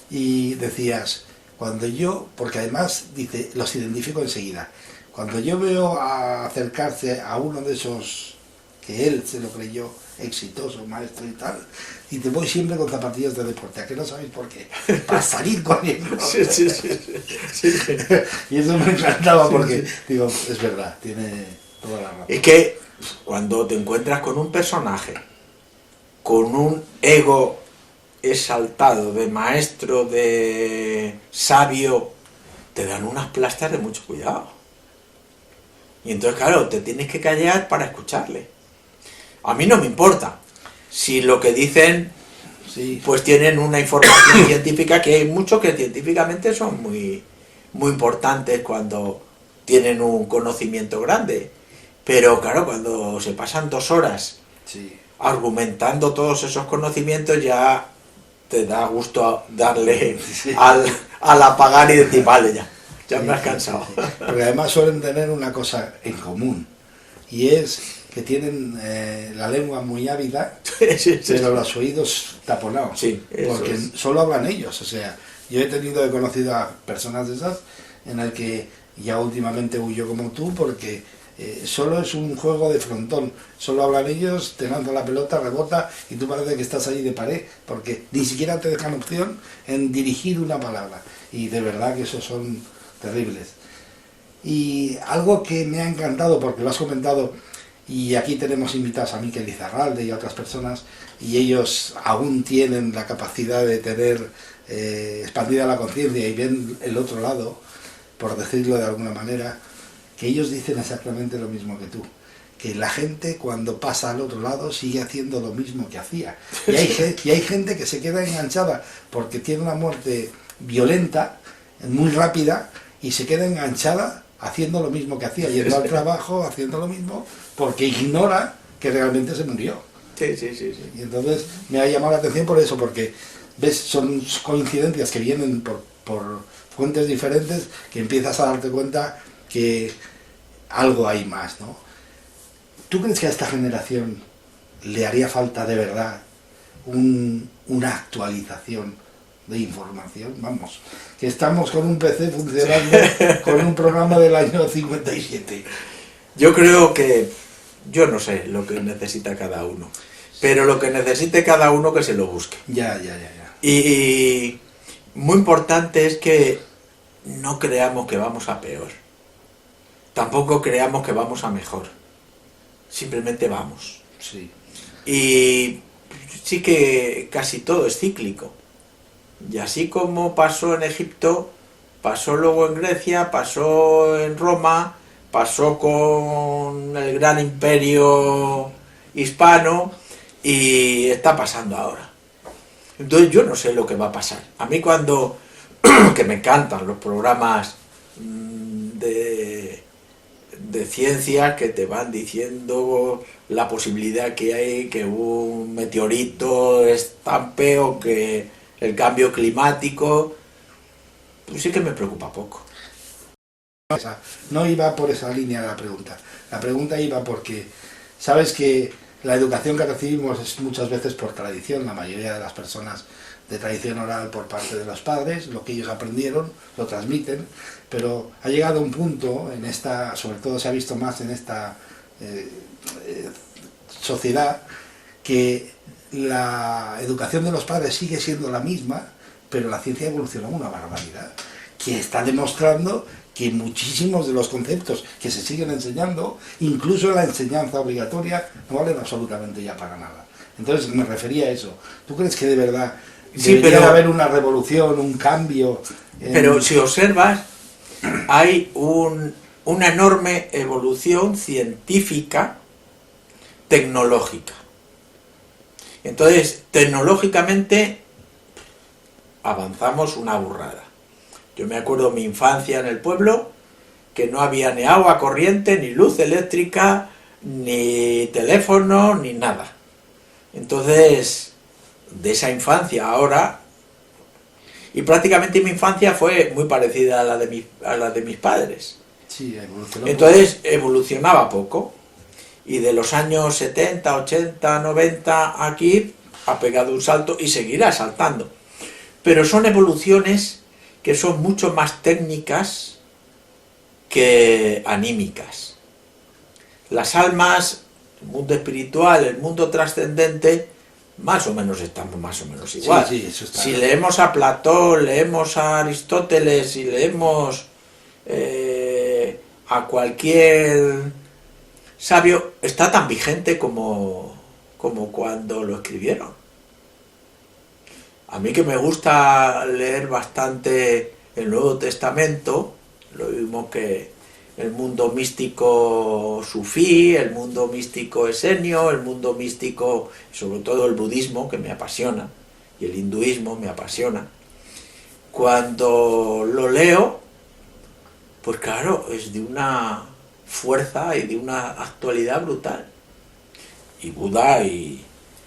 y decías, cuando yo, porque además, dice, los identifico enseguida, cuando yo veo acercarse a uno de esos que él se lo creyó exitoso, maestro y tal, y te voy siempre con zapatillas de deporte, ¿a qué no sabéis por qué? Para salir corriendo. Sí. Y eso me encantaba porque, digo, es verdad, tiene toda la razón. Es que cuando te encuentras con un personaje, con un ego exaltado, de maestro, de sabio, te dan unas plastas de mucho cuidado. Y entonces, claro, te tienes que callar para escucharle. A mí no me importa si lo que dicen, sí, pues tienen una información científica, que hay muchos que científicamente son muy, muy importantes cuando tienen un conocimiento grande. Pero claro, cuando se pasan 2 horas sí, argumentando todos esos conocimientos, ya te da gusto darle sí, al apagar y decir, vale, ya me has cansado. Sí. Porque además suelen tener una cosa en común, y es que tienen la lengua muy ávida, pero los oídos taponados, sí, porque solo hablan ellos. O sea, yo he conocido a personas de esas en el que ya últimamente huyo como tú, porque solo es un juego de frontón, solo hablan ellos, te lanzan la pelota, rebota y tú parece que estás ahí de pared, porque ni siquiera te dejan opción en dirigir una palabra, y de verdad que esos son terribles. Y algo que me ha encantado, porque lo has comentado, y aquí tenemos invitados a Mikel Izarralde y a otras personas, y ellos aún tienen la capacidad de tener expandida la conciencia y ven el otro lado, por decirlo de alguna manera, que ellos dicen exactamente lo mismo que tú, que la gente cuando pasa al otro lado sigue haciendo lo mismo que hacía, y hay gente que se queda enganchada porque tiene una muerte violenta, muy rápida, y se queda enganchada haciendo lo mismo que hacía, yendo al trabajo, haciendo lo mismo, porque ignora que realmente se murió. Sí. Y entonces me ha llamado la atención por eso, porque ves, son coincidencias que vienen por fuentes diferentes, que empiezas a darte cuenta que algo hay más, ¿no? ¿Tú crees que a esta generación le haría falta de verdad una actualización de información? Vamos, que estamos con un PC funcionando con un programa del año 57. Yo creo que, yo no sé lo que necesita cada uno, pero lo que necesite cada uno que se lo busque. Ya. Y muy importante es que no creamos que vamos a peor, tampoco creamos que vamos a mejor, simplemente vamos. Sí. Y sí que casi todo es cíclico. Y así como pasó en Egipto, pasó luego en Grecia, pasó en Roma, pasó con el gran imperio hispano y está pasando ahora. Entonces yo no sé lo que va a pasar. A mí cuando, que me encantan los programas de ciencia que te van diciendo la posibilidad que hay que un meteorito estampe o que el cambio climático, pues sí que me preocupa poco. No iba por esa línea la pregunta. La pregunta iba porque sabes que la educación que recibimos es muchas veces por tradición, la mayoría de las personas de tradición oral por parte de los padres, lo que ellos aprendieron, lo transmiten, pero ha llegado un punto en esta, sobre todo se ha visto más en esta sociedad, que la educación de los padres sigue siendo la misma, pero la ciencia ha evolucionado una barbaridad, que está demostrando que muchísimos de los conceptos que se siguen enseñando, incluso en la enseñanza obligatoria, no valen absolutamente ya para nada. Entonces me refería a eso. ¿Tú crees que de verdad debería haber una revolución, un cambio? Pero si observas, hay una enorme evolución científica, tecnológica. Entonces, tecnológicamente avanzamos una burrada. Yo me acuerdo de mi infancia en el pueblo, que no había ni agua corriente, ni luz eléctrica, ni teléfono, ni nada. Entonces, de esa infancia ahora, y prácticamente mi infancia fue muy parecida a la de mis padres. Sí, evolucionó. Entonces evolucionaba poco, y de los años 70, 80, 90 aquí ha pegado un salto y seguirá saltando. Pero son evoluciones que son mucho más técnicas que anímicas. Las almas, el mundo espiritual, el mundo trascendente, más o menos estamos más o menos igual. Sí, eso está. Si leemos a Platón, leemos a Aristóteles y leemos a cualquier sabio, está tan vigente como cuando lo escribieron. A mí, que me gusta leer bastante el Nuevo Testamento, lo mismo que el mundo místico sufí, el mundo místico esenio, el mundo místico, sobre todo el budismo, que me apasiona, y el hinduismo me apasiona. Cuando lo leo, pues claro, es de una fuerza y de una actualidad brutal. Y Buda, y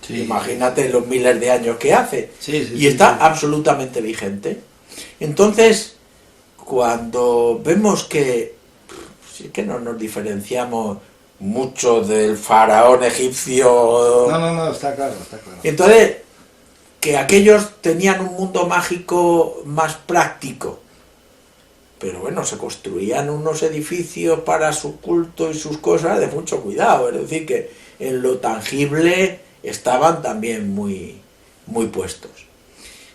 sí, imagínate los miles de años que hace, y está absolutamente vigente. Entonces, cuando vemos que sí, que no nos diferenciamos mucho del faraón egipcio. No, está claro, está claro. Entonces, que aquellos tenían un mundo mágico más práctico, pero bueno, se construían unos edificios para su culto y sus cosas de mucho cuidado, es decir, que en lo tangible estaban también muy puestos.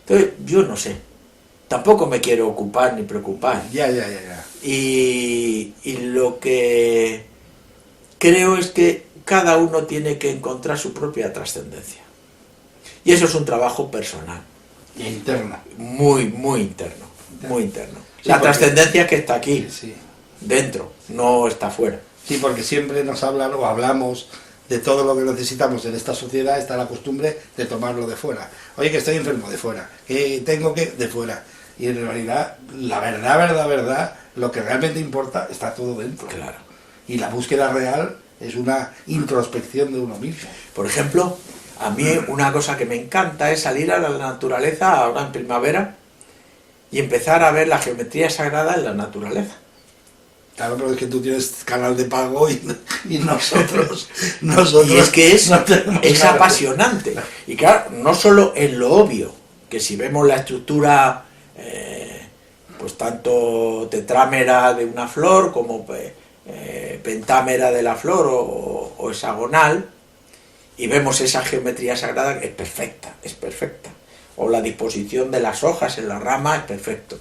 Entonces, yo no sé, tampoco me quiero ocupar ni preocupar. Ya. Y lo que creo es que cada uno tiene que encontrar su propia trascendencia. Y eso es un trabajo personal. Y interno. Muy interno, muy interno. La trascendencia es que está aquí, dentro, no está fuera. Sí, porque siempre nos hablan o hablamos de todo lo que necesitamos en esta sociedad, está la costumbre de tomarlo de fuera. Oye, que estoy enfermo, de fuera. Que tengo que, de fuera. Y en realidad, la verdad, lo que realmente importa está todo dentro. Claro. Y la búsqueda real es una introspección de uno mismo. Por ejemplo, a mí una cosa que me encanta es salir a la naturaleza ahora en primavera y empezar a ver la geometría sagrada en la naturaleza. Claro, pero es que tú tienes canal de pago y nosotros y es que es nada. Apasionante. Y claro, no solo en lo obvio, que si vemos la estructura pues tanto tetrámera de una flor como pentámera de la flor o hexagonal, y vemos esa geometría sagrada, es perfecta, o la disposición de las hojas en la rama es perfecto,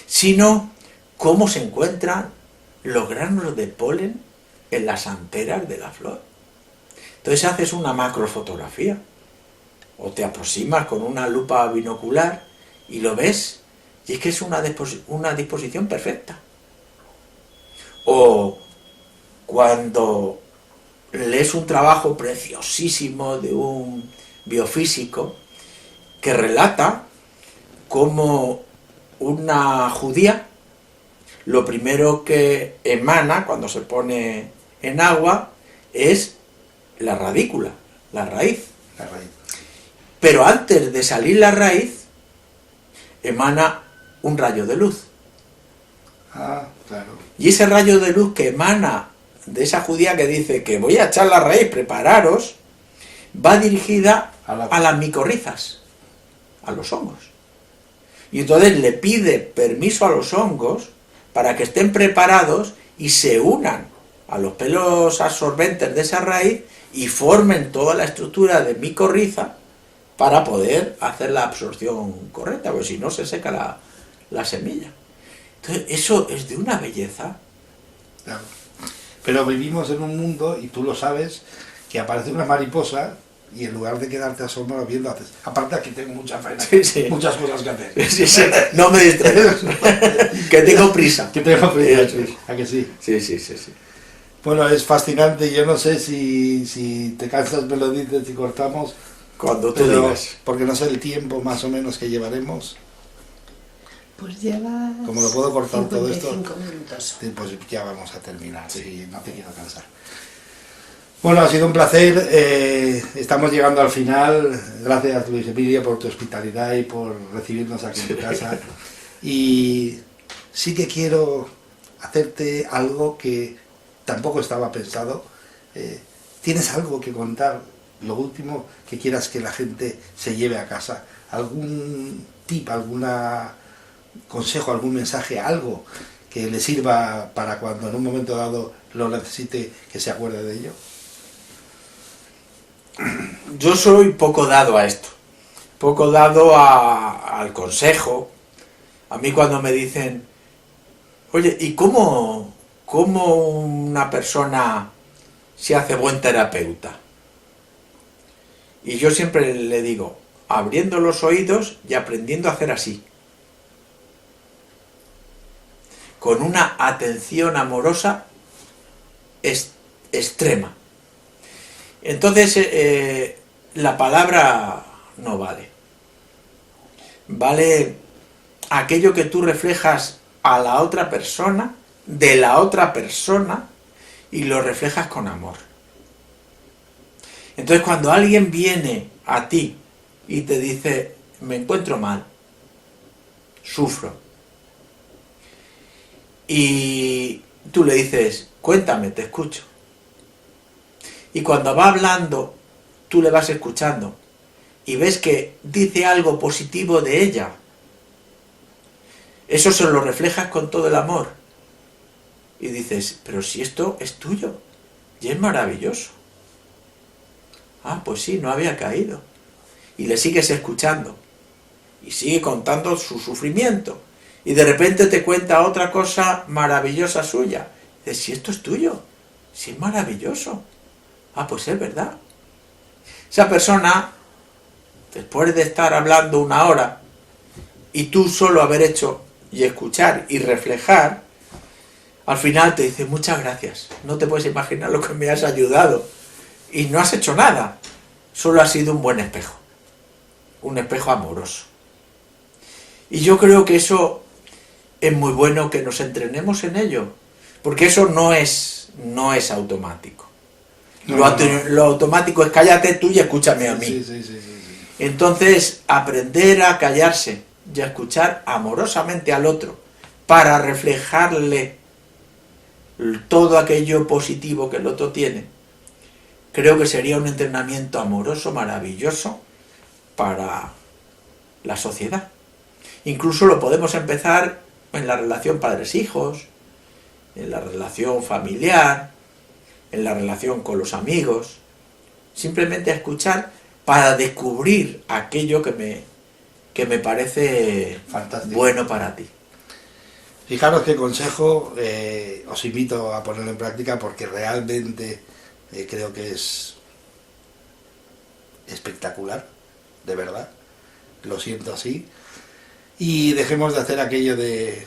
sino cómo se encuentran los granos de polen en las anteras de la flor. Entonces haces una macrofotografía o te aproximas con una lupa binocular y lo ves, y es que es una disposición perfecta. O cuando lees un trabajo preciosísimo de un biofísico que relata cómo una judía, lo primero que emana cuando se pone en agua es la radícula, la raíz. Pero antes de salir la raíz, emana un rayo de luz. Ah, claro. Y ese rayo de luz que emana de esa judía que dice que voy a echar la raíz, prepararos, va dirigida a las micorrizas, a los hongos. Y entonces le pide permiso a los hongos para que estén preparados y se unan a los pelos absorbentes de esa raíz y formen toda la estructura de micorriza para poder hacer la absorción correcta, porque si no se seca la semilla. Entonces, eso es de una belleza. Claro. Pero vivimos en un mundo, y tú lo sabes, que aparece una mariposa y en lugar de quedarte asombrado viendo, haces, aparte aquí tengo mucha faena, Sí. muchas cosas que hacer. Sí. No me distraigas, que tengo prisa. Que tengo prisa, sí. ¿A que sí? Sí. Bueno, es fascinante. Yo no sé si te cansas, me lo dices y cortamos. Cuando tú digas. Porque no sé el tiempo más o menos que llevaremos. Pues llevas... Como lo puedo cortar todo esto, 55 minutos. pues ya vamos a terminar, sí, no te quiero cansar. Bueno, ha sido un placer, estamos llegando al final. Gracias, Luis Emilio, por tu hospitalidad y por recibirnos aquí en tu casa. Y sí que quiero hacerte algo que tampoco estaba pensado. ¿Tienes algo que contar? Lo último que quieras que la gente se lleve a casa. ¿Algún tip, alguna consejo, algún mensaje, algo que le sirva para cuando en un momento dado lo necesite, que se acuerde de ello? Yo soy poco dado a esto, poco dado al consejo. A mí cuando me dicen, oye, ¿y cómo una persona se hace buen terapeuta? Y yo siempre le digo, abriendo los oídos y aprendiendo a hacer así, con una atención amorosa extrema. Entonces, la palabra no vale. Vale aquello que tú reflejas a la otra persona, de la otra persona, y lo reflejas con amor. Entonces, cuando alguien viene a ti y te dice, me encuentro mal, sufro, y tú le dices, cuéntame, te escucho. Y cuando va hablando, tú le vas escuchando y ves que dice algo positivo de ella. Eso se lo reflejas con todo el amor. Y dices, pero si esto es tuyo, y es maravilloso. Ah, pues sí, no había caído. Y le sigues escuchando. Y sigue contando su sufrimiento. Y de repente te cuenta otra cosa maravillosa suya. Dices, si esto es tuyo, si es maravilloso. Ah, pues es verdad. Esa persona, después de estar hablando una hora, y tú solo haber hecho y escuchar y reflejar, al final te dice, muchas gracias, no te puedes imaginar lo que me has ayudado. Y no has hecho nada, solo has sido un buen espejo, un espejo amoroso. Y yo creo que eso es muy bueno que nos entrenemos en ello, porque eso no es automático. Lo automático es cállate tú y escúchame a mí. Sí. Entonces, aprender a callarse y a escuchar amorosamente al otro para reflejarle todo aquello positivo que el otro tiene, creo que sería un entrenamiento amoroso, maravilloso para la sociedad. Incluso lo podemos empezar en la relación padres-hijos, en la relación familiar, en la relación con los amigos, simplemente a escuchar para descubrir aquello que me parece fantástico, bueno para ti. Fijaros qué consejo, os invito a ponerlo en práctica porque realmente creo que es espectacular, de verdad, lo siento así, y dejemos de hacer aquello de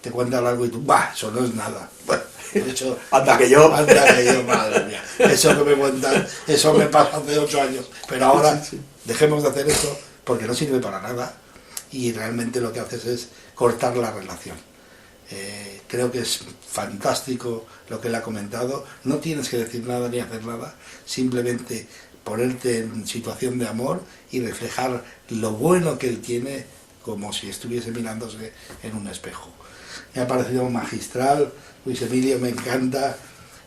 te cuentan algo y tú, bah, eso no es nada. Bueno, eso, anda que yo, madre mía, eso que me cuentan, eso me pasó hace 8 años, pero ahora dejemos de hacer eso porque no sirve para nada y realmente lo que haces es cortar la relación. Creo que es fantástico lo que él ha comentado, no tienes que decir nada ni hacer nada, simplemente ponerte en situación de amor y reflejar lo bueno que él tiene como si estuviese mirándose en un espejo. me ha parecido magistral. Luis Emilio, me encanta.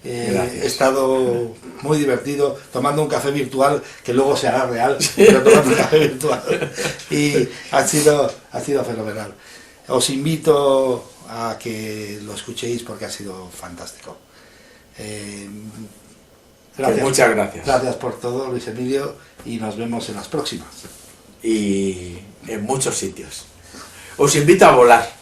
Gracias. He estado muy divertido tomando un café virtual que luego se hará real, pero tomando un café virtual. Y ha sido fenomenal. Os invito a que lo escuchéis porque ha sido fantástico. Gracias. Muchas gracias. Gracias por todo, Luis Emilio, y nos vemos en las próximas. Y en muchos sitios. Os invito a volar.